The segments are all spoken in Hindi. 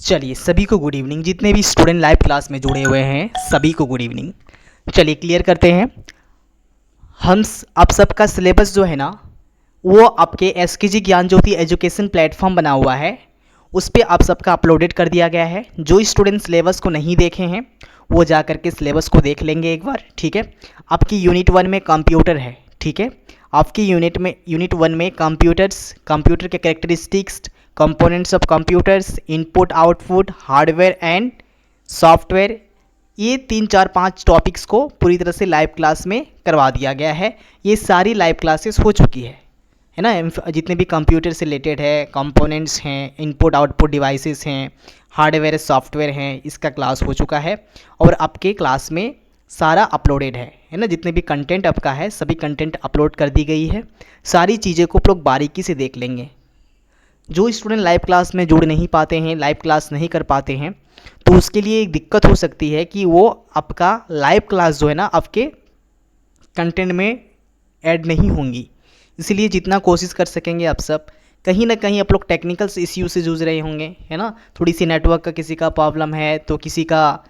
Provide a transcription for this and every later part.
चलिए सभी को गुड इवनिंग। जितने भी स्टूडेंट लाइव क्लास में जुड़े हुए हैं सभी को गुड इवनिंग। चलिए क्लियर करते हैं। आप सबका सिलेबस जो है ना वो आपके एसकेजी ज्ञान ज्योति एजुकेशन प्लेटफॉर्म बना हुआ है, उस पर आप सबका अपलोडेड कर दिया गया है। जो स्टूडेंट सिलेबस को नहीं देखे हैं वो जा करके सिलेबस को देख लेंगे एक बार, ठीक है। आपकी यूनिट 1 में कंप्यूटर है, ठीक है। आपकी यूनिट 1 में कंप्यूटर के characteristics, components of computers, input output, hardware and software, ये 3 4 5 टॉपिक्स को पूरी तरह से लाइव क्लास में करवा दिया गया है। ये सारी लाइव क्लासेस हो चुकी है ना। जितने भी कंप्यूटर से रिलेटेड है, कंपोनेंट्स हैं, इनपुट आउटपुट डिवाइसेस हैं, हार्डवेयर सॉफ्टवेयर हैं, इसका क्लास हो चुका है और आपके क्लास में सारा अपलोडेड है ना। जितने भी कंटेंट आपका है सभी कंटेंट अपलोड कर दी गई है। सारी चीज़ें को आप लोग बारीकी से देख लेंगे। जो स्टूडेंट लाइव क्लास में जुड़ नहीं पाते हैं, लाइव क्लास नहीं कर पाते हैं, तो उसके लिए एक दिक्कत हो सकती है कि वो आपका लाइव क्लास जो है ना आपके कंटेंट में ऐड नहीं होंगी। इसलिए जितना कोशिश कर सकेंगे आप सब, कहीं ना कहीं आप लोग टेक्निकल इश्यू से जूझ रहे होंगे, है ना। थोड़ी सी नेटवर्क का किसी का प्रॉब्लम है, तो किसी का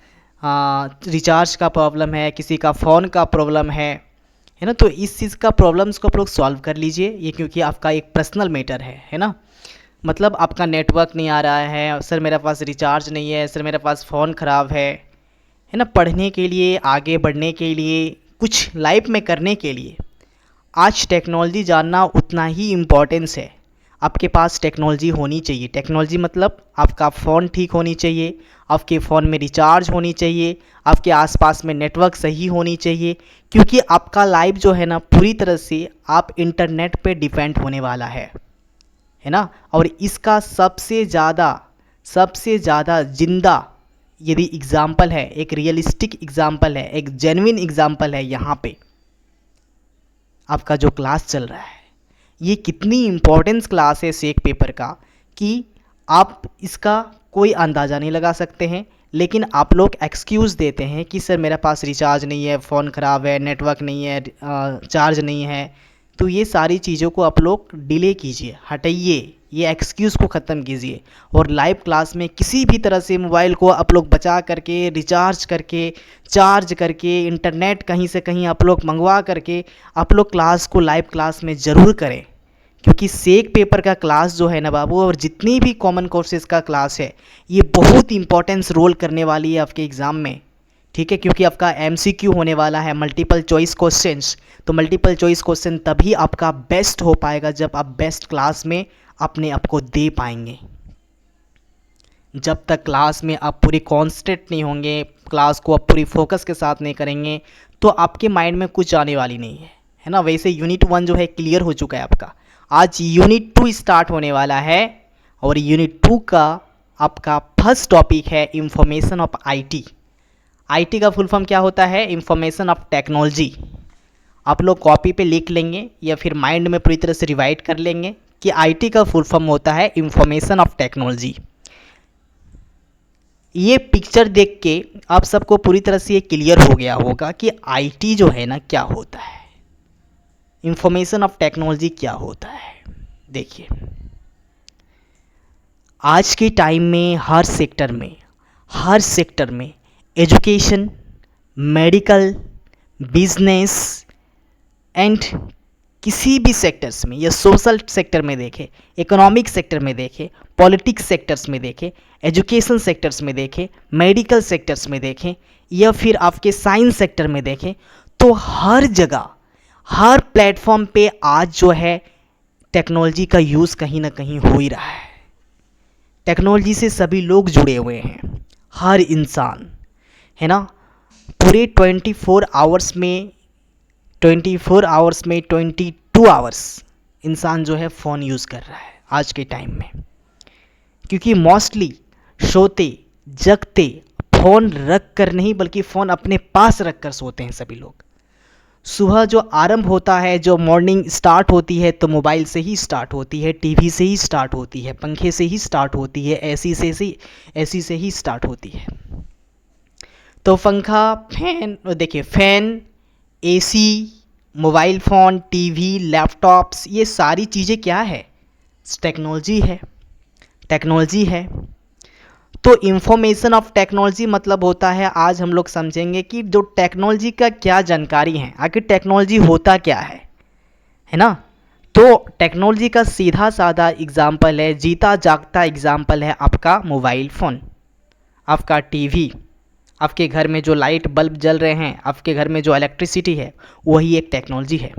रिचार्ज का प्रॉब्लम है, किसी का फ़ोन का प्रॉब्लम है ना। तो इस चीज़ का प्रॉब्लम्स को आप लोग सॉल्व कर लीजिए, ये क्योंकि आपका एक पर्सनल मैटर है ना। मतलब आपका नेटवर्क नहीं आ रहा है, सर मेरे पास रिचार्ज नहीं है, सर मेरे पास फ़ोन ख़राब है ना। पढ़ने के लिए, आगे बढ़ने के लिए, कुछ लाइफ में करने के लिए आज टेक्नोलॉजी जानना उतना ही इम्पोर्टेंस है। आपके पास टेक्नोलॉजी होनी चाहिए। टेक्नोलॉजी मतलब आपका फ़ोन ठीक होनी चाहिए, आपके फ़ोन में रिचार्ज होनी चाहिए, आपके आसपास में नेटवर्क सही होनी चाहिए, क्योंकि आपका लाइफ जो है ना पूरी तरह से आप इंटरनेट पे डिपेंड होने वाला है ना। और इसका सबसे ज़्यादा जिंदा यदि एग्ज़ाम्पल है, एक रियलिस्टिक एग्ज़ाम्पल है, एक जेन्युइन एग्ज़ाम्पल है यहाँ पे आपका जो क्लास चल रहा है। ये कितनी इम्पोर्टेंस क्लास है सेक पेपर का कि आप इसका कोई अंदाज़ा नहीं लगा सकते हैं। लेकिन आप लोग एक्सक्यूज़ देते हैं कि सर मेरे पास रिचार्ज नहीं है, फ़ोन ख़राब है, नेटवर्क नहीं है, चार्ज नहीं है। तो ये सारी चीज़ों को आप लोग डिले कीजिए, हटाइए, ये एक्सक्यूज़ को ख़त्म कीजिए। और लाइव क्लास में किसी भी तरह से मोबाइल को आप लोग बचा करके, रिचार्ज करके, चार्ज करके, इंटरनेट कहीं से कहीं आप लोग मंगवा करके आप लोग क्लास को लाइव क्लास में ज़रूर करें। क्योंकि सेक पेपर का क्लास जो है ना बाबू, और जितनी भी कॉमन कोर्सेज़ का क्लास है, ये बहुत इंपॉर्टेंस रोल करने वाली है आपके एग्ज़ाम में, ठीक है। क्योंकि आपका एमसीक्यू होने वाला है, मल्टीपल चॉइस क्वेश्चंस। तो मल्टीपल चॉइस क्वेश्चन तभी आपका बेस्ट हो पाएगा जब आप बेस्ट क्लास में अपने आप को दे पाएंगे। जब तक क्लास में आप पूरी कॉन्सेंट्रेट नहीं होंगे, क्लास को आप पूरी फोकस के साथ नहीं करेंगे, तो आपके माइंड में कुछ आने वाली नहीं है ना। वैसे यूनिट 1 जो है क्लियर हो चुका है आपका। आज यूनिट 2 स्टार्ट होने वाला है और यूनिट 2 का आपका फर्स्ट टॉपिक है इंफॉर्मेशन ऑफ आईटी। आईटी का फुल फॉर्म क्या होता है? Information of technology. आप लोग कॉपी पे लिख लेंगे या फिर माइंड में पूरी तरह से रिवाइड कर लेंगे कि आईटी का फुल फॉर्म होता है इंफॉर्मेशन ऑफ टेक्नोलॉजी। ये पिक्चर देख के आप सबको पूरी तरह से ये क्लियर हो गया होगा कि आईटी जो है ना क्या होता है, इंफॉर्मेशन ऑफ टेक्नोलॉजी क्या होता है। देखिए आज के टाइम में हर सेक्टर में एजुकेशन, मेडिकल, बिजनेस एंड किसी भी सेक्टर्स में, या सोशल सेक्टर में देखें, इकोनॉमिक सेक्टर में देखें, पॉलिटिक्स सेक्टर्स में देखें, एजुकेशन सेक्टर्स में देखें, मेडिकल सेक्टर्स में देखें, या फिर आपके साइंस सेक्टर में देखें, तो हर जगह, हर प्लेटफॉर्म पे आज जो है टेक्नोलॉजी का यूज़ कहीं ना कहीं हो ही रहा है। टेक्नोलॉजी से सभी लोग जुड़े हुए हैं, हर इंसान, है ना। पूरे 24 आवर्स में 22 आवर्स इंसान जो है फ़ोन यूज़ कर रहा है आज के टाइम में। क्योंकि मोस्टली सोते जगते फ़ोन रख कर नहीं, बल्कि फ़ोन अपने पास रख कर सोते हैं सभी लोग। सुबह जो आरंभ होता है, जो मॉर्निंग स्टार्ट होती है, तो मोबाइल से ही स्टार्ट होती है, टीवी से ही स्टार्ट होती है, पंखे से ही स्टार्ट होती है, एसी से ही स्टार्ट होती है। तो पंखा, फैन, देखिए fan, AC, mobile phone, TV, laptops, ये सारी चीज़ें क्या है? टेक्नोलॉजी है। तो इंफॉर्मेशन ऑफ टेक्नोलॉजी मतलब होता है, आज हम लोग समझेंगे कि जो टेक्नोलॉजी का क्या जानकारी है, आखिर टेक्नोलॉजी होता क्या है ना। तो टेक्नोलॉजी का सीधा साधा एग्जाम्पल है, जीता जागता एग्जाम्पल है आपका मोबाइल फ़ोन, आपका टीवी, आपके घर में जो लाइट बल्ब जल रहे हैं, आपके घर में जो इलेक्ट्रिसिटी है, वही एक टेक्नोलॉजी है।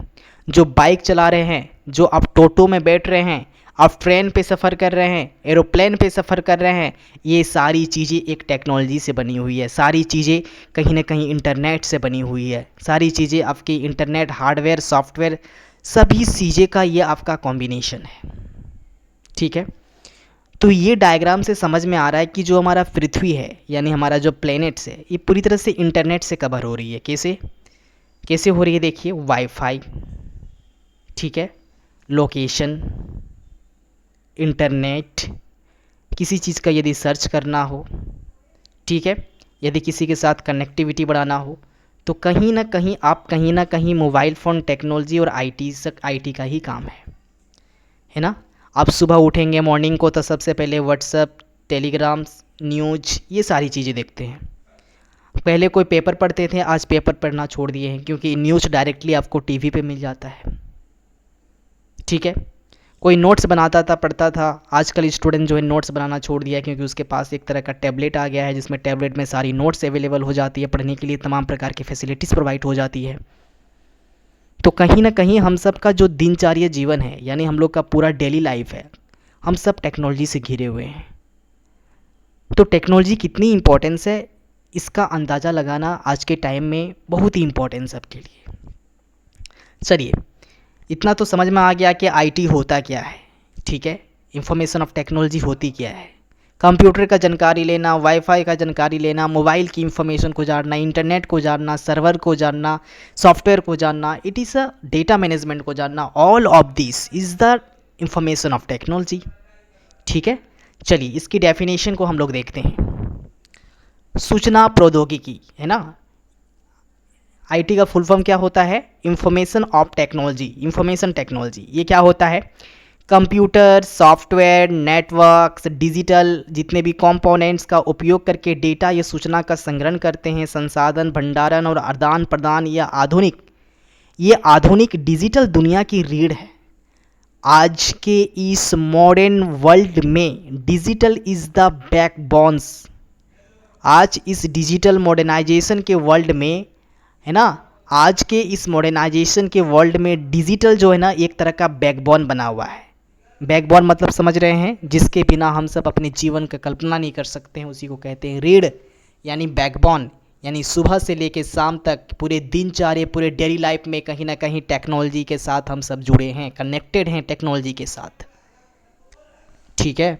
जो बाइक चला रहे हैं, जो आप टोटो में बैठ रहे हैं, आप ट्रेन पे सफ़र कर रहे हैं, एरोप्लेन पे सफ़र कर रहे हैं, ये सारी चीज़ें एक टेक्नोलॉजी से बनी हुई है। सारी चीज़ें कहीं ना कहीं इंटरनेट से बनी हुई है। सारी चीज़ें आपकी इंटरनेट, हार्डवेयर, सॉफ्टवेयर, सभी चीज़ें का ये आपका कॉम्बिनेशन है। ठीक है, तो ये डायग्राम से समझ में आ रहा है कि जो हमारा पृथ्वी है, यानी हमारा जो प्लैनेट्स है, ये पूरी तरह से इंटरनेट से कवर हो रही है। कैसे कैसे हो रही है? देखिए, वाईफाई, ठीक है, लोकेशन, इंटरनेट, किसी चीज़ का यदि सर्च करना हो, ठीक है, यदि किसी के साथ कनेक्टिविटी बढ़ाना हो, तो कहीं ना कहीं आप कहीं ना कहीं मोबाइल फ़ोन टेक्नोलॉजी और आईटी का ही काम है ना। आप सुबह उठेंगे मॉर्निंग को तो सबसे पहले व्हाट्सएप, टेलीग्राम्स, न्यूज, ये सारी चीज़ें देखते हैं। पहले कोई पेपर पढ़ते थे, आज पेपर पढ़ना छोड़ दिए हैं, क्योंकि न्यूज़ डायरेक्टली आपको टीवी पे मिल जाता है। ठीक है, कोई नोट्स बनाता था, पढ़ता था, आजकल स्टूडेंट जो है नोट्स बनाना छोड़ दिया है, क्योंकि उसके पास एक तरह का टैबलेट आ गया है, जिसमें टैबलेट में सारी नोट्स अवेलेबल हो जाती है, पढ़ने के लिए तमाम प्रकार की फैसिलिटीज़ प्रोवाइड हो जाती है। तो कहीं ना कहीं हम सब का जो दिनचर्या जीवन है, यानी हम लोग का पूरा डेली लाइफ है, हम सब टेक्नोलॉजी से घिरे हुए हैं। तो टेक्नोलॉजी कितनी इम्पोर्टेंस है, इसका अंदाज़ा लगाना आज के टाइम में बहुत ही इम्पोर्टेंस है आपके लिए। चलिए, इतना तो समझ में आ गया कि आईटी होता क्या है। ठीक है, इंफॉर्मेशन ऑफ टेक्नोलॉजी होती क्या है। कंप्यूटर का जानकारी लेना, वाईफाई का जानकारी लेना, मोबाइल की इंफॉर्मेशन को जानना, इंटरनेट को जानना, सर्वर को जानना, सॉफ्टवेयर को जानना, it is a data management को जानना, all of this is the information of technology. ठीक है, चलिए इसकी डेफिनेशन को हम लोग देखते हैं। सूचना प्रौद्योगिकी, है ना, आईटी का फुल फॉर्म क्या होता है? Information of technology, information technology. ये क्या होता है? कंप्यूटर, सॉफ्टवेयर, नेटवर्क्स, डिजिटल जितने भी कंपोनेंट्स का उपयोग करके डेटा या सूचना का संग्रहण करते हैं, संसाधन, भंडारण और आदान प्रदान। ये आधुनिक डिजिटल दुनिया की रीढ़ है। आज के इस मॉडर्न वर्ल्ड में डिजिटल इज़ द बैकबोन्स। आज इस डिजिटल मॉडर्नाइजेशन के वर्ल्ड में, है ना, आज के इस मॉडर्नाइजेशन के वर्ल्ड में डिजिटल जो है ना, एक तरह का बैकबोन बना हुआ है। बैकबोन मतलब समझ रहे हैं, जिसके बिना हम सब अपने जीवन का कल्पना नहीं कर सकते हैं, उसी को कहते हैं रीढ़, यानी बैकबोन। यानी सुबह से लेकर शाम तक पूरे दिनचर्या, पूरे डेली लाइफ में कहीं ना कहीं टेक्नोलॉजी के साथ हम सब जुड़े हैं, कनेक्टेड हैं टेक्नोलॉजी के साथ। ठीक है,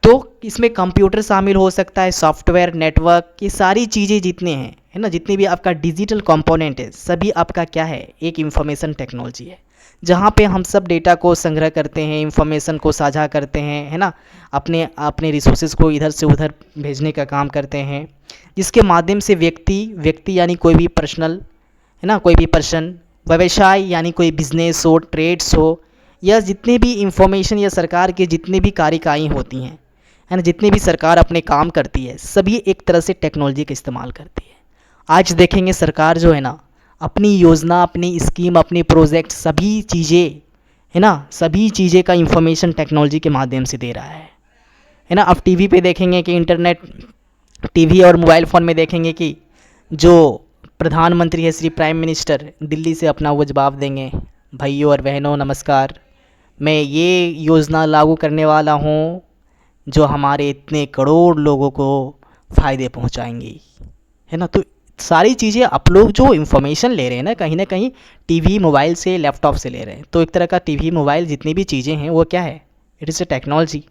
तो इसमें कंप्यूटर शामिल हो सकता है, सॉफ्टवेयर, नेटवर्क, ये सारी चीज़ें जितने हैं, है ना, जितने भी आपका डिजिटल कंपोनेंट है, सभी आपका क्या है? एक इंफॉर्मेशन टेक्नोलॉजी है, जहाँ पे हम सब डेटा को संग्रह करते हैं, इंफॉर्मेशन को साझा करते हैं, है ना, अपने अपने रिसोर्सेज को इधर से उधर भेजने का काम करते हैं, जिसके माध्यम से व्यक्ति यानी कोई भी पर्सनल, है ना, कोई भी पर्सन, व्यवसाय यानी कोई बिजनेस हो, ट्रेड्स हो, या जितने भी इंफॉर्मेशन या सरकार के जितने भी कार्यकाई होती हैं, है ना, जितनी भी सरकार अपने काम करती है, सभी एक तरह से टेक्नोलॉजी का इस्तेमाल करती है। आज देखेंगे सरकार जो है ना, अपनी योजना, अपनी स्कीम, अपने प्रोजेक्ट, सभी चीज़ें, है ना, सभी चीज़ें का इंफॉर्मेशन टेक्नोलॉजी के माध्यम से दे रहा है ना। अब टीवी पे देखेंगे कि इंटरनेट, टीवी और मोबाइल फ़ोन में देखेंगे कि जो प्रधानमंत्री है, श्री प्राइम मिनिस्टर, दिल्ली से अपना वो जवाब देंगे, भाइयों और बहनों नमस्कार, मैं ये योजना लागू करने वाला हूँ जो हमारे इतने करोड़ लोगों को फ़ायदे पहुंचाएंगी, है ना। तो सारी चीज़ें आप लोग जो इन्फॉर्मेशन ले रहे हैं ना कहीं टीवी, मोबाइल से, लैपटॉप से ले रहे हैं। तो एक तरह का टीवी, मोबाइल, जितनी भी चीज़ें हैं वो क्या है? It is a technology.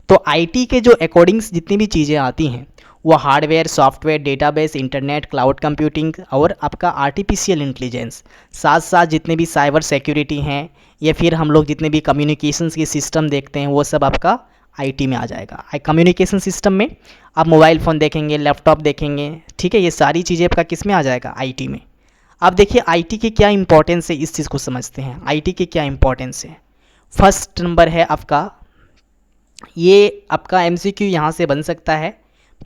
तो आईटी के जो अकॉर्डिंग्स जितनी भी चीज़ें आती हैं, वो hardware, software, database, internet, cloud computing और आपका आर्टिफिशियल इंटेलिजेंस, साथ साथ जितने भी साइबर सिक्योरिटी हैं, या फिर हम लोग जितने भी कम्युनिकेशंस के सिस्टम देखते हैं, वो सब आपका आईटी में आ जाएगा। कम्युनिकेशन सिस्टम में आप मोबाइल फ़ोन देखेंगे, लैपटॉप देखेंगे, ठीक है, ये सारी चीज़ें आपका किस में आ जाएगा? आईटी में। अब देखिए आईटी के क्या इंपॉर्टेंस है, इस चीज़ को समझते हैं। आईटी के क्या इंपॉर्टेंस है? फर्स्ट नंबर है आपका ये आपका एमसीक्यू यहाँ से बन सकता है।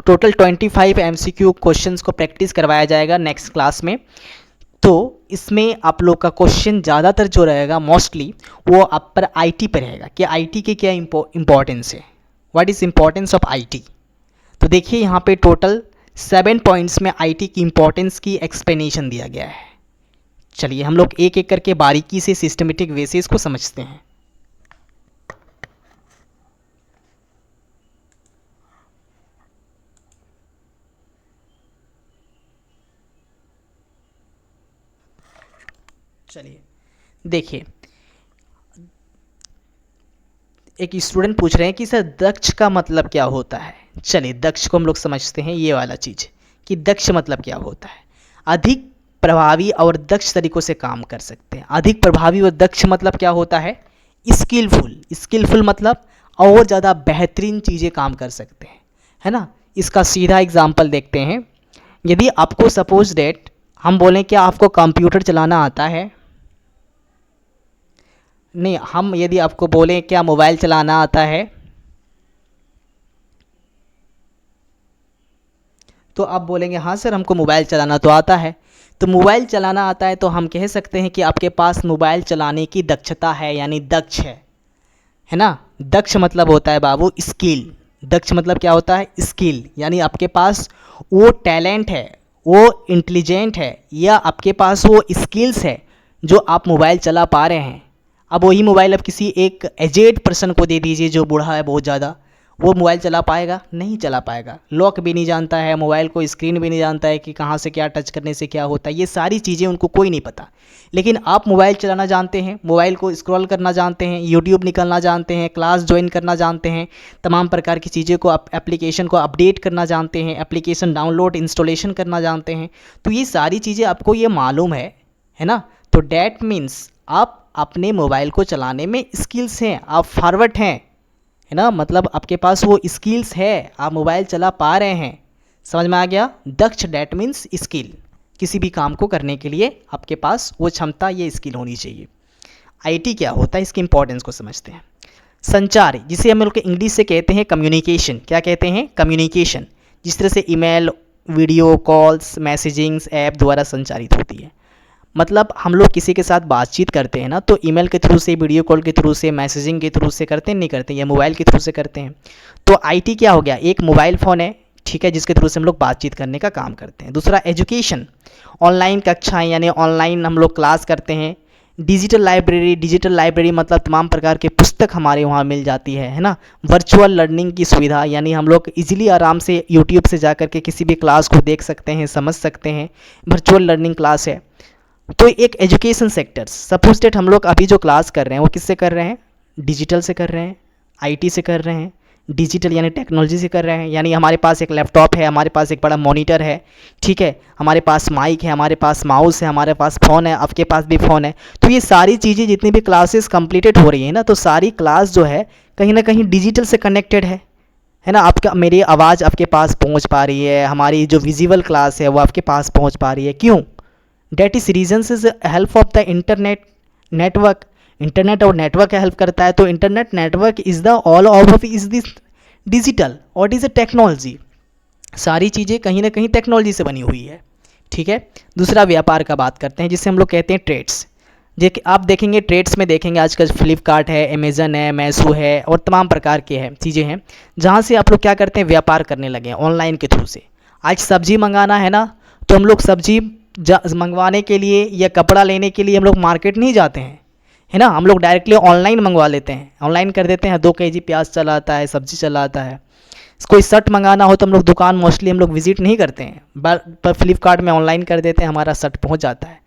टोटल 25 एमसीक्यू क्वेश्चंस को प्रैक्टिस करवाया जाएगा नेक्स्ट क्लास में। तो इसमें आप लोग का क्वेश्चन ज़्यादातर जो रहेगा मोस्टली वो आप पर आईटी पर रहेगा कि आईटी के क्या इम्पोर्टेंस है, what is importance of IT. तो देखिए यहाँ पे टोटल 7 पॉइंट्स में आईटी की इम्पोर्टेंस की एक्सप्लेनेशन दिया गया है। चलिए हम लोग एक एक करके बारीकी से सिस्टमेटिक वे से इसको समझते हैं। चलिए देखिए, एक स्टूडेंट पूछ रहे हैं कि सर दक्ष का मतलब क्या होता है। चलिए दक्ष को हम लोग समझते हैं, ये वाला चीज़ कि दक्ष मतलब क्या होता है। अधिक प्रभावी और दक्ष तरीक़ों से काम कर सकते हैं। अधिक प्रभावी और दक्ष मतलब क्या होता है, स्किलफुल। स्किलफुल मतलब और ज़्यादा बेहतरीन चीज़ें काम कर सकते हैं, है ना। इसका सीधा एग्जाम्पल देखते हैं। यदि आपको सपोज डेट हम बोलें क्या आपको कंप्यूटर चलाना आता है, नहीं, हम यदि आपको बोलें क्या मोबाइल चलाना आता है, तो आप बोलेंगे हाँ सर हमको मोबाइल चलाना तो आता है। तो मोबाइल चलाना आता है तो हम कह सकते हैं कि आपके पास मोबाइल चलाने की दक्षता है, यानी दक्ष है ना। दक्ष मतलब होता है बाबू स्किल। दक्ष मतलब क्या होता है, स्किल, यानी आपके पास वो टैलेंट है, वो इंटेलिजेंट है, या आपके पास वो स्किल्स है जो आप मोबाइल चला पा रहे हैं। अब वही मोबाइल आप किसी एक एजेड पर्सन को दे दीजिए जो बूढ़ा है बहुत ज़्यादा, वो मोबाइल चला पाएगा, नहीं चला पाएगा। लॉक भी नहीं जानता है मोबाइल को, स्क्रीन भी नहीं जानता है कि कहाँ से क्या टच करने से क्या होता है, ये सारी चीज़ें उनको कोई नहीं पता। लेकिन आप मोबाइल चलाना जानते हैं, मोबाइल को स्क्रॉल करना जानते हैं, यूट्यूब निकलना जानते हैं, क्लास ज्वाइन करना जानते हैं, तमाम प्रकार की चीज़ें को एप्लीकेशन को अपडेट करना जानते हैं, एप्लीकेशन डाउनलोड इंस्टॉलेशन करना जानते हैं। तो ये सारी चीज़ें आपको ये मालूम है ना। तो डैट मीन्स आप अपने मोबाइल को चलाने में स्किल्स हैं, आप फॉरवर्ड हैं, है ना। मतलब आपके पास वो स्किल्स है, आप मोबाइल चला पा रहे हैं। समझ में आ गया। दक्ष डैट मीन्स स्किल, किसी भी काम को करने के लिए आपके पास वो क्षमता, ये स्किल होनी चाहिए। आईटी क्या होता है, इसकी इंपॉर्टेंस को समझते हैं। संचार, जिसे हम लोग इंग्लिश से कहते हैं कम्युनिकेशन। क्या कहते हैं, कम्युनिकेशन। जिस तरह से ईमेल, वीडियो कॉल्स, मैसेजिंग्स ऐप द्वारा संचारित होती है। मतलब हम लोग किसी के साथ बातचीत करते हैं ना, तो ईमेल के थ्रू से, वीडियो कॉल के थ्रू से, मैसेजिंग के थ्रू से करते हैं, नहीं करते, या मोबाइल के थ्रू से करते हैं। तो आईटी क्या हो गया, एक मोबाइल फ़ोन है, ठीक है, जिसके थ्रू से हम लोग बातचीत करने का काम करते हैं। दूसरा एजुकेशन, ऑनलाइन कक्षाएं, यानी ऑनलाइन हम लोग क्लास करते हैं। डिजिटल लाइब्रेरी, डिजिटल लाइब्रेरी मतलब तमाम प्रकार के पुस्तक हमारे वहाँ मिल जाती है ना। वर्चुअल लर्निंग की सुविधा, यानी हम लोग इजीली आराम से यूट्यूब से जा कर के किसी भी क्लास को देख सकते हैं, समझ सकते हैं, वर्चुअल लर्निंग क्लास है। तो एक एजुकेशन सेक्टर, सपोज डेट हम लोग अभी जो क्लास कर रहे हैं वो किससे कर रहे हैं, डिजिटल से कर रहे हैं, आईटी से कर रहे हैं। डिजिटल यानी टेक्नोलॉजी से कर रहे हैं, यानी हमारे पास एक लैपटॉप है, हमारे पास एक बड़ा मॉनिटर है, ठीक है, हमारे पास माइक है, हमारे पास माउस है, हमारे पास फ़ोन है, आपके पास भी फ़ोन है। तो ये सारी चीज़ें जितनी भी क्लासेस कंप्लीटेड हो रही है ना, तो सारी क्लास जो है कहीं ना कहीं डिजिटल से कनेक्टेड है ना। आपका, मेरी आवाज़ आपके पास पहुंच पा रही है, हमारी जो विजिबल क्लास है वो आपके पास पहुंच पा रही है। क्यों, that is reason is help of the internet network. Internet और नेटवर्क का हेल्प करता है। तो internet network is the all of is this digital और इज़ अ टेक्नोलॉजी। सारी चीज़ें कहीं ना कहीं टेक्नोलॉजी से बनी हुई है, ठीक है। दूसरा व्यापार का बात करते हैं, जिसे हम लोग कहते हैं ट्रेड्स। आप देखेंगे ट्रेड्स में देखेंगे आजकल फ्लिपकार्ट है, अमेज़न है, मैसू है, और तमाम प्रकार के हैं चीज़ें हैं जहाँ से आप लोग क्या करते हैं, व्यापार करने लगे हैं ऑनलाइन के थ्रू से। आज सब्जी मंगाना है ना, तो हम लोग सब्जी मंगवाने के लिए या कपड़ा लेने के लिए हम लोग मार्केट नहीं जाते हैं, है ना। हम लोग डायरेक्टली ऑनलाइन मंगवा लेते हैं, ऑनलाइन कर देते हैं। 2 केजी प्याज चला आता है, सब्जी चला आता है। कोई शर्ट मंगाना हो तो हम लोग दुकान मोस्टली हम लोग विजिट नहीं करते हैं, पर फ्लिपकार्ट में ऑनलाइन कर देते हैं, हमारा शर्ट पहुंच जाता है।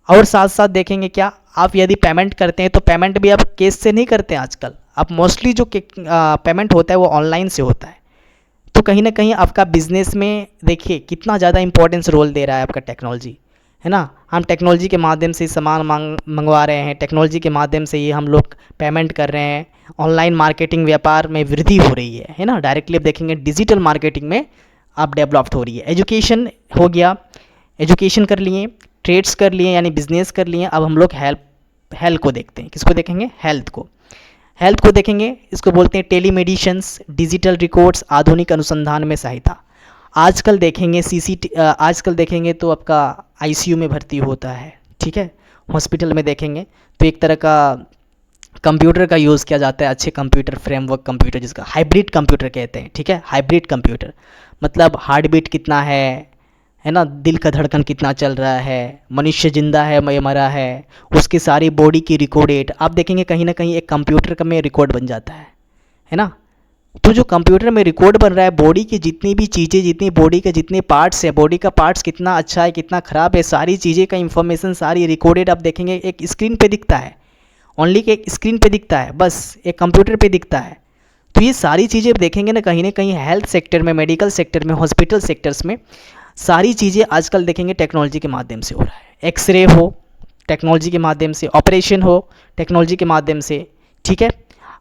और साथ साथ देखेंगे क्या, आप यदि पेमेंट करते हैं तो पेमेंट भी आप कैश से नहीं करते हैं आजकल, आप मोस्टली जो पेमेंट होता है वो ऑनलाइन से होता है। तो कहीं ना कहीं आपका बिजनेस में देखिए कितना ज़्यादा इंपॉर्टेंस रोल दे रहा है आपका टेक्नोलॉजी, है ना। हम टेक्नोलॉजी के माध्यम से सामान मंगवा रहे हैं, टेक्नोलॉजी के माध्यम से ये हम लोग पेमेंट कर रहे हैं। ऑनलाइन मार्केटिंग व्यापार में वृद्धि हो रही है ना। डायरेक्टली आप देखेंगे डिजिटल मार्केटिंग में आप डेवलप्ड हो रही है। एजुकेशन हो गया, एजुकेशन कर लिए, ट्रेड्स कर लिए यानी बिजनेस कर लिए। अब हम लोग हेल्थ को देखते हैं, किसको देखेंगे, हेल्थ को। हेल्थ को देखेंगे, इसको बोलते हैं टेलीमेडिशंस, डिजिटल रिकॉर्ड्स, आधुनिक अनुसंधान में सहायता। आजकल देखेंगे आजकल देखेंगे तो आपका आईसीयू में भर्ती होता है, ठीक है, हॉस्पिटल में देखेंगे तो एक तरह का कंप्यूटर का यूज़ किया जाता है, अच्छे कंप्यूटर, फ्रेमवर्क कंप्यूटर, जिसका हाइब्रिड कंप्यूटर कहते हैं, ठीक है, हाइब्रिड कंप्यूटर मतलब हार्ट बीट कितना है ना, दिल का धड़कन कितना चल रहा है, मनुष्य जिंदा है या मरा है, उसकी सारी बॉडी की रिकॉर्डेड आप देखेंगे कहीं ना कहीं एक कंप्यूटर का में रिकॉर्ड बन जाता है ना। तो जो कंप्यूटर में रिकॉर्ड बन रहा है, बॉडी की जितनी भी चीज़ें, जितनी बॉडी के जितने पार्ट्स है, बॉडी का पार्ट्स कितना अच्छा है कितना ख़राब है, सारी चीज़ें का इंफॉर्मेशन सारी रिकॉर्डेड आप देखेंगे एक स्क्रीन पे दिखता है, ओनली कि एक स्क्रीन पे दिखता है, बस एक कंप्यूटर पे दिखता है। तो ये सारी चीज़ें देखेंगे ना कहीं हेल्थ सेक्टर में, मेडिकल सेक्टर में, हॉस्पिटल सेक्टर्स में सारी चीज़ें आजकल देखेंगे टेक्नोलॉजी के माध्यम से हो रहा है। एक्सरे हो टेक्नोलॉजी के माध्यम से, ऑपरेशन हो टेक्नोलॉजी के माध्यम से, ठीक है।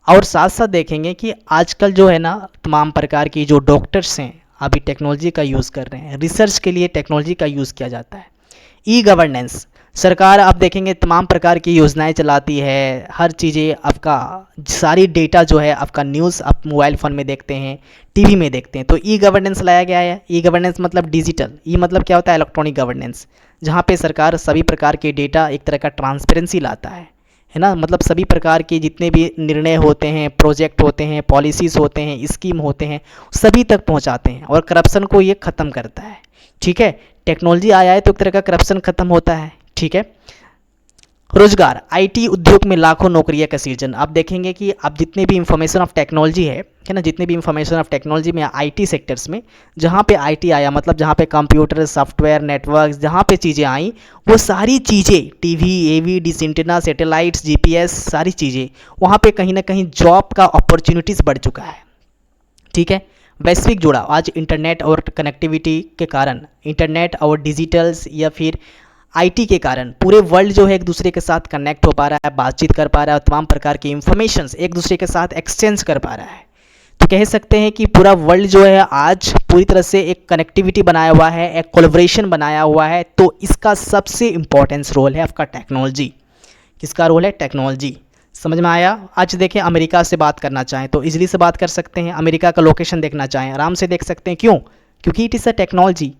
और साथ साथ देखेंगे कि आजकल जो है ना तमाम प्रकार की जो डॉक्टर्स हैं अभी टेक्नोलॉजी का यूज़ कर रहे हैं, रिसर्च के लिए टेक्नोलॉजी का यूज़ किया जाता है। ई गवर्नेंस, सरकार आप देखेंगे तमाम प्रकार की योजनाएं चलाती है, हर चीज़ें आपका सारी डेटा जो है आपका न्यूज़ आप मोबाइल फ़ोन में देखते हैं, टीवी में देखते हैं, तो ई गवर्नेंस लाया गया है। ई गवर्नेंस मतलब डिजिटल, ई मतलब क्या होता है, इलेक्ट्रॉनिक गवर्नेंस, जहाँ पे सरकार सभी प्रकार के डेटा एक तरह का ट्रांसपेरेंसी लाता है ना, मतलब सभी प्रकार के जितने भी निर्णय होते हैं, प्रोजेक्ट होते हैं, पॉलिसीज़ होते हैं, स्कीम होते हैं, सभी तक पहुंचाते हैं और करप्शन को ये ख़त्म करता है, ठीक है। टेक्नोलॉजी आया है तो एक तरह का करप्शन ख़त्म होता है, ठीक है। रोजगार, आईटी उद्योग में लाखों नौकरियां का सृजन। आप देखेंगे कि आप जितने भी इंफॉर्मेशन ऑफ टेक्नोलॉजी है ना, जितने भी इंफॉर्मेशन ऑफ टेक्नोलॉजी में आईटी सेक्टर्स में जहाँ पे आईटी आया, मतलब जहाँ पे कंप्यूटर, सॉफ्टवेयर, नेटवर्क, जहाँ पे चीज़ें आई वो सारी चीज़ें, टीवी, एवी, डिश एंटीना, सैटेलाइट्स, जीपीएस, सारी चीज़ें वहाँ पे कहीं ना कहीं जॉब का अपॉर्चुनिटीज़ बढ़ चुका है, ठीक है। वैश्विक जुड़ाव, आज इंटरनेट और कनेक्टिविटी के कारण, इंटरनेट और डिजिटल्स या फिर आईटी के कारण पूरे वर्ल्ड जो है एक दूसरे के साथ कनेक्ट हो पा रहा है, बातचीत कर पा रहा है, तमाम प्रकार की इंफॉर्मेशंस एक दूसरे के साथ एक्सचेंज कर पा रहा है। तो कह सकते हैं कि पूरा वर्ल्ड जो है आज पूरी तरह से एक कनेक्टिविटी बनाया हुआ है, एक कोलैबोरेशन बनाया हुआ है। तो इसका सबसे इम्पोर्टेंस रोल है आपका टेक्नोलॉजी। किसका रोल है, टेक्नोलॉजी। समझ में आया। आज देखें अमेरिका से बात करना चाहें तो इजीली से बात कर सकते हैं, अमेरिका का लोकेशन देखना चाहें आराम से देख सकते हैं, क्यों, क्योंकि इट इज़ अ टेक्नोलॉजी,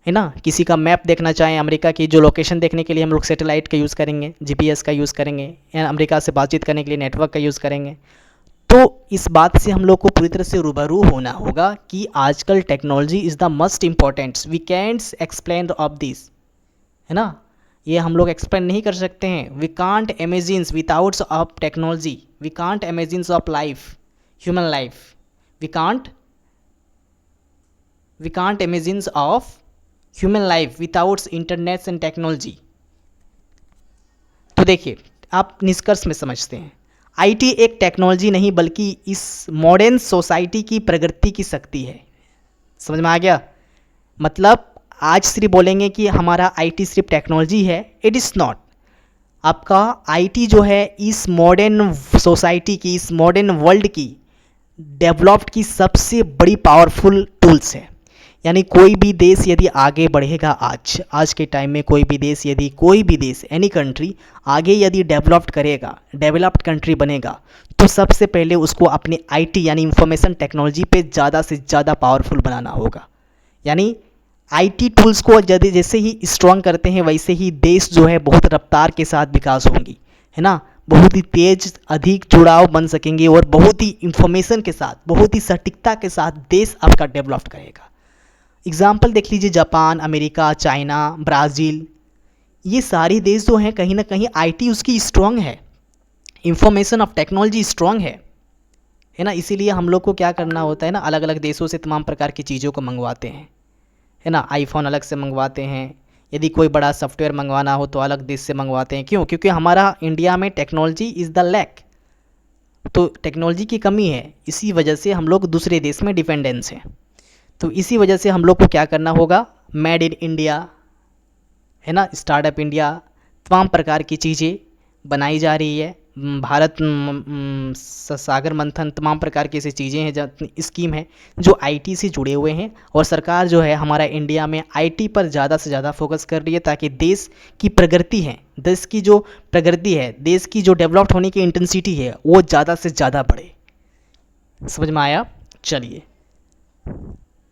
है ना। किसी का मैप देखना चाहें अमेरिका की जो लोकेशन देखने के लिए हम लोग सैटेलाइट का यूज़ करेंगे, जीपीएस का यूज़ करेंगे, या अमेरिका से बातचीत करने के लिए नेटवर्क का यूज़ करेंगे। तो इस बात से हम लोग को पूरी तरह से रूबरू होना होगा कि आजकल technology is the must important, we can't explain of this, है ना। ये हम लोग एक्सप्लेन नहीं कर सकते हैं। We can't imagine without of technology, we can't imagine of life, human life, we can't imagine of human life without internet and technology. तो देखिए आप निष्कर्ष में समझते हैं, आईटी एक टेक्नोलॉजी नहीं बल्कि इस मॉडर्न सोसाइटी की प्रगति की शक्ति है। समझ में आ गया। मतलब आज सिर्फ बोलेंगे कि हमारा आईटी सिर्फ टेक्नोलॉजी है, इट इज़ नॉट। आपका आईटी जो है इस मॉडर्न सोसाइटी की, इस मॉडर्न वर्ल्ड की डेवलप्ड की सबसे बड़ी पावरफुल टूल्स है। यानी कोई भी देश यदि आगे बढ़ेगा, आज के टाइम में कोई भी देश एनी कंट्री आगे यदि डेवलप्ड करेगा, डेवलप्ड कंट्री बनेगा, तो सबसे पहले उसको अपने आईटी यानी इंफॉर्मेशन टेक्नोलॉजी पे ज़्यादा से ज़्यादा पावरफुल बनाना होगा। यानी आईटी टूल्स को यदि जैसे ही स्ट्रॉन्ग करते हैं वैसे ही देश जो है बहुत रफ्तार के साथ विकास होंगी, है ना। बहुत ही तेज अधिक जुड़ाव बन सकेंगे और बहुत ही इंफॉर्मेशन के साथ, बहुत ही सटीकता के साथ देश आपका डेवलप करेगा। एग्जाम्पल देख लीजिए, जापान, अमेरिका, चाइना, ब्राज़ील, ये सारे देश जो हैं कहीं ना कहीं आईटी उसकी स्ट्रॉन्ग है, इंफॉर्मेशन ऑफ टेक्नोलॉजी स्ट्रॉन्ग है ना। इसीलिए हम लोग को क्या करना होता है ना, अलग अलग देशों से तमाम प्रकार की चीज़ों को मंगवाते हैं, है ना। आईफोन अलग से मंगवाते हैं, यदि कोई बड़ा सॉफ्टवेयर मंगवाना हो तो अलग देश से मंगवाते हैं। क्यों, क्योंकि हमारा इंडिया में टेक्नोलॉजी इज़ द लैक, तो टेक्नोलॉजी की कमी है, इसी वजह से हम लोग दूसरे देश में डिपेंडेंस हैं। तो इसी वजह से हम लोग को क्या करना होगा, मेड इन इंडिया, है ना, स्टार्टअप इंडिया, तमाम प्रकार की चीज़ें बनाई जा रही है, भारत सागर मंथन, तमाम प्रकार की ऐसी चीज़ें हैं, स्कीम है जो आईटी से जुड़े हुए हैं। और सरकार जो है हमारा इंडिया में आईटी पर ज़्यादा से ज़्यादा फोकस कर रही है, ताकि देश की प्रगति है, देश की जो प्रगति है, देश की जो डेवलप्ड होने की इंटेंसिटी है, वो ज़्यादा से ज़्यादा बढ़े। समझ में आया? चलिए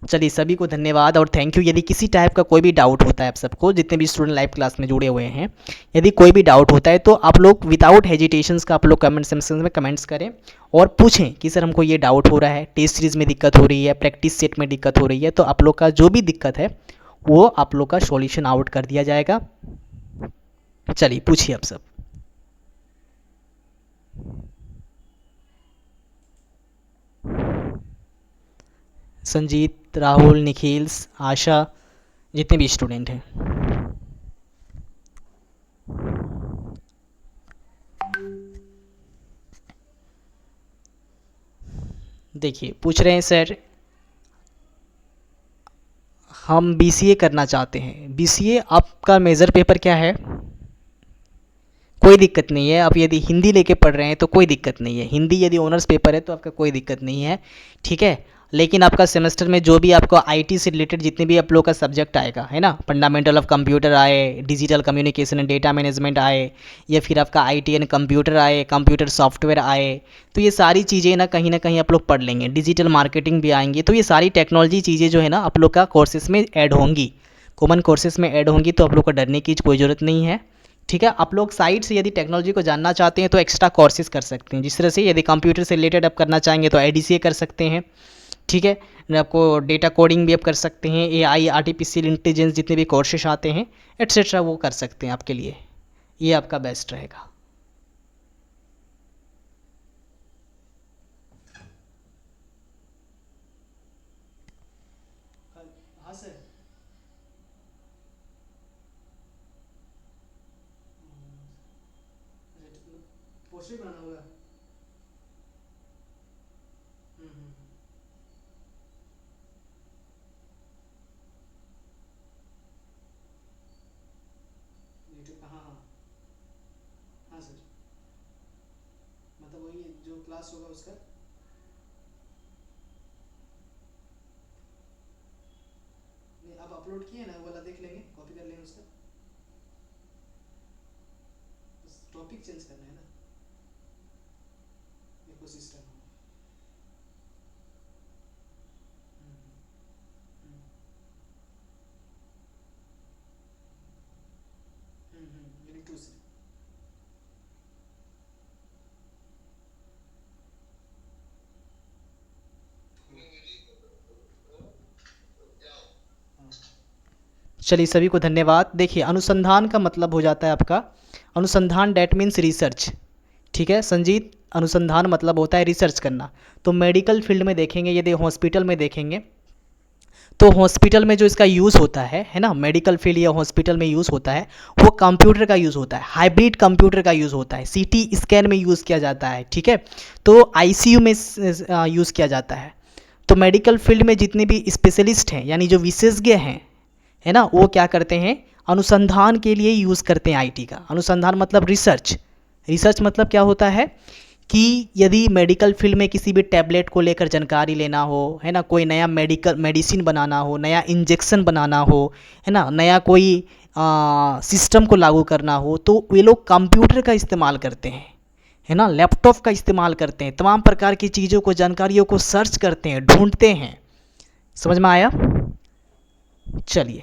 चलिए, सभी को धन्यवाद और थैंक यू। यदि किसी टाइप का कोई भी डाउट होता है आप सबको, जितने भी स्टूडेंट लाइव क्लास में जुड़े हुए हैं, यदि कोई भी डाउट होता है तो आप लोग विदाउट हेजिटेशंस का आप लोग कमेंट सेक्शन में कमेंट्स करें और पूछें कि सर हमको ये डाउट हो रहा है, टेस्ट सीरीज़ में दिक्कत हो रही है, प्रैक्टिस सेट में दिक्कत हो रही है। तो आप लोग का जो भी दिक्कत है वो आप लोग का सॉल्यूशन आउट कर दिया जाएगा। चलिए पूछिए आप सब। संजीत, राहुल, निखिल, आशा, जितने भी स्टूडेंट हैं। देखिए पूछ रहे हैं सर, हम बीसीए करना चाहते हैं। बीसीए आपका मेजर पेपर क्या है? कोई दिक्कत नहीं है, आप यदि हिंदी लेके पढ़ रहे हैं तो कोई दिक्कत नहीं है। हिंदी यदि ऑनर्स पेपर है तो आपका कोई दिक्कत नहीं है, ठीक है। लेकिन आपका सेमेस्टर में जो भी आपको आईटी से रिलेटेड जितने भी आप लोग का सब्जेक्ट आएगा, है ना, फंडामेंटल ऑफ कंप्यूटर आए, digital communication and data management आए, या फिर आपका आईटी एंड कंप्यूटर आए, कंप्यूटर सॉफ्टवेयर आए, तो ये सारी चीज़ें ना कहीं आप लोग पढ़ लेंगे। डिजिटल मार्केटिंग भी आएंगी, तो ये सारी टेक्नोलॉजी चीज़ें जो है ना आप लोग का कोर्सेज में ऐड होंगी, कॉमन कोर्सेज में ऐड होंगी। तो आप लोग को डरने की कोई ज़रूरत नहीं है, ठीक है। आप लोग साइड से यदि टेक्नोलॉजी को जानना चाहते हैं तो एक्स्ट्रा कोर्सेज कर सकते हैं। जिस तरह से यदि कंप्यूटर से रिलेटेड आप करना चाहेंगे तो एडीसीए कर सकते हैं, ठीक है। आपको डेटा कोडिंग भी आप कर सकते हैं, एआई, आर्टिफिशियल इंटेलिजेंस, जितने भी कोर्सेज आते हैं एट्सेट्रा वो कर सकते हैं आपके लिए। ये आपका बेस्ट रहेगा। हाँ सर, पोस्टर बनाना होगा। यूट्यूब का, हाँ हाँ। हाँ सर, मतलब वही जो क्लास होगा उसका। नहीं, आप अपलोड किए ना, वो वाला देख लेंगे, कॉपी कर लेंगे उसका। बस टॉपिक चेंज करना है ना, इकोसिस्टम। यूनिट 2 से। चलिए सभी को धन्यवाद। देखिए अनुसंधान का मतलब हो जाता है आपका, अनुसंधान डैट मीन्स रिसर्च, ठीक है संजीत। अनुसंधान मतलब होता है रिसर्च करना। तो मेडिकल फील्ड में देखेंगे, यदि हॉस्पिटल में देखेंगे तो हॉस्पिटल में जो इसका यूज़ होता है ना, मेडिकल फील्ड या हॉस्पिटल में यूज़ होता है, वो कंप्यूटर का यूज़ होता है, हाइब्रिड कंप्यूटर का यूज़ होता है, सीटी स्कैन में यूज़ किया जाता है, ठीक है। तो आईसीयू में यूज़ किया जाता है। तो मेडिकल फील्ड में जितने भी स्पेशलिस्ट हैं, यानी जो विशेषज्ञ हैं, है ना, वो क्या करते हैं, अनुसंधान के लिए यूज़ करते हैं आईटी का। अनुसंधान मतलब रिसर्च। रिसर्च मतलब क्या होता है कि यदि मेडिकल फील्ड में किसी भी टैबलेट को लेकर जानकारी लेना हो, है ना, कोई नया मेडिसिन बनाना हो, नया इंजेक्शन बनाना हो, है ना, नया कोई सिस्टम को लागू करना हो, तो वे लोग कंप्यूटर का इस्तेमाल करते हैं, है ना, लैपटॉप का इस्तेमाल करते हैं, तमाम प्रकार की चीज़ों को, जानकारियों को सर्च करते हैं, ढूंढते हैं। समझ में आया? चलिए।